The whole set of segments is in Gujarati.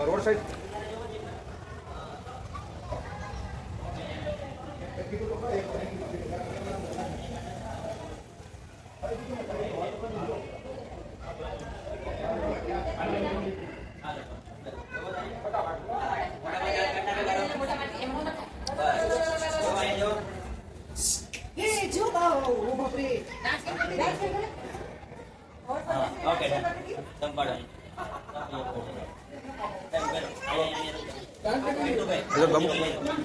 રોડ સાઈડ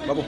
બાબુ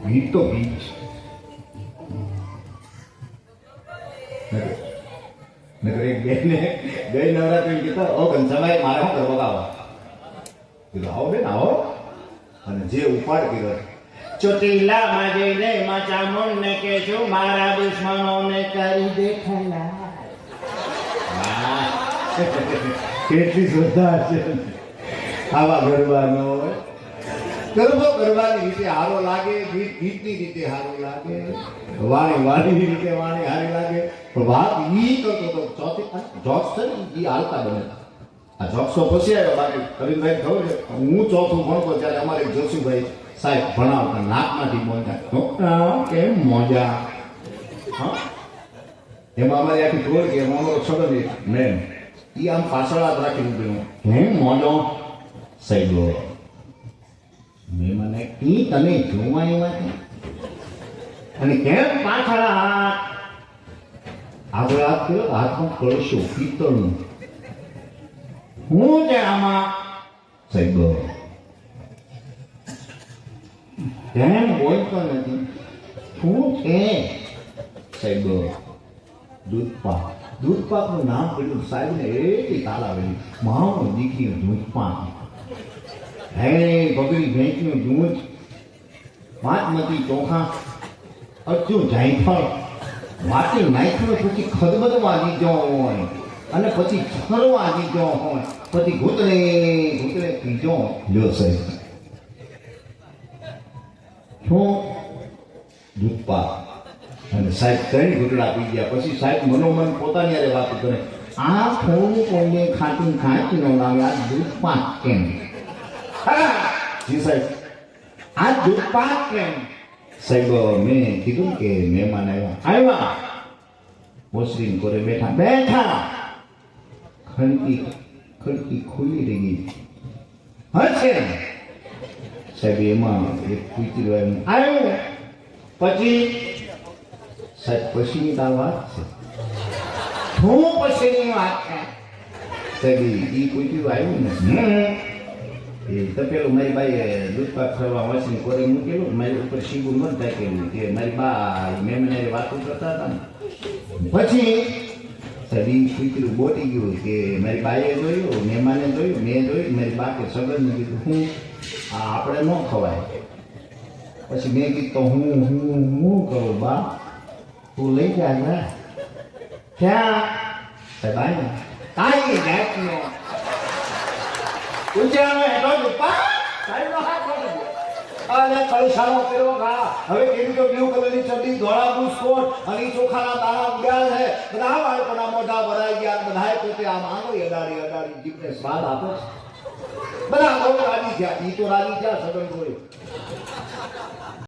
ગીત તો ગીત છે. નગર એક બેને ગઈ નવરાત્રી કીધું ઓ ઘનશ્યામભાઈ મારે શું કરવા આવો કીધું આવો બેન આવો અને જે ઉપાડ કર્યો ચોટીલામાં જઈને માં ચામુંડને કહેજો મારા દુશ્મનોને કરી દેખાલા કેટલી શ્રદ્ધા છે આવા ગરબાનો ગરબો ગરબાની રીતે હારો લાગે ગીતની રીતે હારો લાગે વાણીની રીતે વાણી હારી લાગે પણ વાત ઈ કરતો તો ચોથી જોક્સ છે ને ઈ હાલતા બને આ જોક્સ તો પછી આવ્યો બાકી કવિનભાઈ ખબર છે હું ચોથું ભણતો ત્યારે અમારે જોશુભાઈ સાહેબ ભણાવતા નાકમાંથી મોજા કેમ મોજા હા એમાં અમારી આખી ટોળ કે અમારો છોડો મેમ ઈ આમ પાછળ હાથ રાખીને ઉભી કેમ મોજો સાહેબ મેં મને ઈ તને જોવા એવા અને કેમ પાછળ હાથ આગળ હાથ કર્યો હાથમાં કળશો પિત્તળનું હું છે આમાં સાહેબ કેમ બોલતો નથી શું છે સાહેબ દૂધપાકનું નામ પડ્યું સાહેબને એટલી તાલાવેલી માવનો દીકરીનું દૂધપાક હે બગડી ભેંસનું દૂધ પાંચમતી ચોખા અડધું જાયફળ વાટી નાખ્યું પછી ખદબદવા દીધો હોય અને પછી છરવા દીધો હોય પછી ઘૂંટડે પીજો લ્યો સાહેબ શું દૂધપાક અને સાહેબ ત્રણ ઘૂંટડા પી ગયા પછી સાહેબ મનોમન પોતાની યારે વાત કરે આ થોડું કોઈને ખાટી ખાંચી ન લાગે આ દૂધપાક કેમ જી સાહેબ આ દૂધપાક કેમ સાહેબ મેં કીધું કે મહેમાન આવ્યા ઓસરીને કોરે બેઠા ખડકી ખુલ્લી રહી ગઈ હશે સાહેબ એમાં એક કૂતરું આવ્યું પછી સાહેબ પછીની તો વાત છે હું પછીની વાત છે સાહેબ એ કૂતરું આવ્યું ને એ તો પેલું મારી બાઈએ દૂધપાક ફરવા વાંચીને કોરે મૂકેલું મારી ઉપર શીબું ન ઢાકેલું કે મારી બા મેમને વાતો કરતા હતા ને પછી સાહેબ એ કૂતરું બોટી ગયું કે મારી બાઈએ જોયું મહેમાને જોયું મેં જોયું મારી બા કે સગનને કીધું હું આ આપણે ન ખવાય પછી મેં કીધું તો હું કરું બા તું લઈ જા ક્યાં સાહેબ આવ્યા કાંઈ જાતનો ઉંચાનો હેઠો દુપા સાહેબનો હાથ પકડી ગયો અને કળશાનો કર્યો ઘા હવે કેવી તો બ્લુ કલરની ચડ્ડી ધોળા બુસ્કોટ અને ચોખાના દાણા ઉડ્યા છે બધા બાળકોના મોઢા ભરાઈ ગયા બધાએ પોતે આમ આંગળી અડાડી જીભને સ્વાદ આપે છે બધા બહુ રાજી થયા ઈ તો રાજી થયા સગન જોયું